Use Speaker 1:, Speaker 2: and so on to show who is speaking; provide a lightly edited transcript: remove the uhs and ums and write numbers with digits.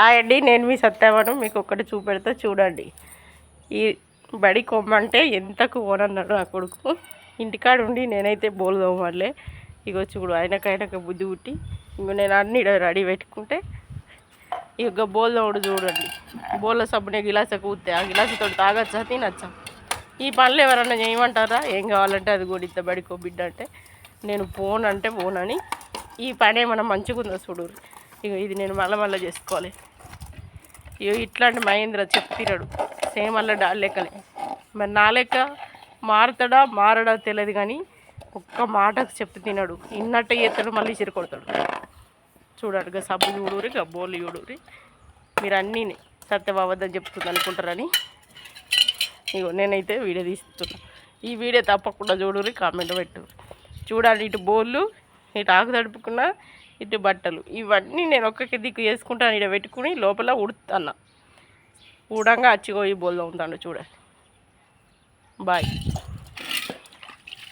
Speaker 1: అండి నేను మీ సత్యవను మీకు ఒక్కటి చూపెడతా చూడండి. ఈ బడి కొమ్మంటే ఎంతకు ఓనన్నాడు నా కొడుకు. ఇంటికాడ ఉండి నేనైతే బోలు తోమలే. ఇగో చూడు ఆయనకైనాక బుద్ధి పుట్టి ఇంకో నేను అన్ని రెడీ పెట్టుకుంటే ఇక బోల్ తోడు చూడండి. బోళ్ళ సబ్బునే గిలాస కూతే ఆ గిలాసతో తాగచ్చా తినచ్చా? ఈ పనులు ఎవరన్నా చేయమంటారా? ఏం కావాలంటే అది కూడా ఇంత బడికో బిడ్డ అంటే నేను పోనంటే పోనని ఈ పని ఏమన్నా మంచిగా ఉందో చూడు. ఇక ఇది నేను మళ్ళీ చేసుకోవాలి. ఇక ఇట్లాంటి మహేంద్ర చెప్తిరాడు సేమ్ అల్ల డాల్ లెక్కనే. మరి నా లెక్క మారుతాడా మారడా తెలియదు కానీ ఒక్క మాటకు చెప్తే తినడు. ఇన్నట్టే చేస్తాడు, మళ్ళీ ఇసిరి కొడతాడు. చూడండి ఇక సబ్బు చూడురి, ఇక బోళ్ళు చూడురి. మీరు అన్నీ సత్యబాబద్దని చెప్తుంది అనుకుంటారని ఇగో నేనైతే వీడియో తీస్తున్నా. ఈ వీడియో తప్పకుండా చూడురి, కామెంట్ పెట్టు. చూడండి ఇటు బోళ్ళు, ఇటు ఆకు తడుపుకున్న, ఇటు బట్టలు ఇవన్నీ నేను ఒక్కొక్క దిక్కు వేసుకుంటాను. ఇక్కడ పెట్టుకుని లోపల ఉడుతున్నా. ఊడంగా అచ్చిగోయి బోల్లో ఉంటాను చూడండి. బాయ్.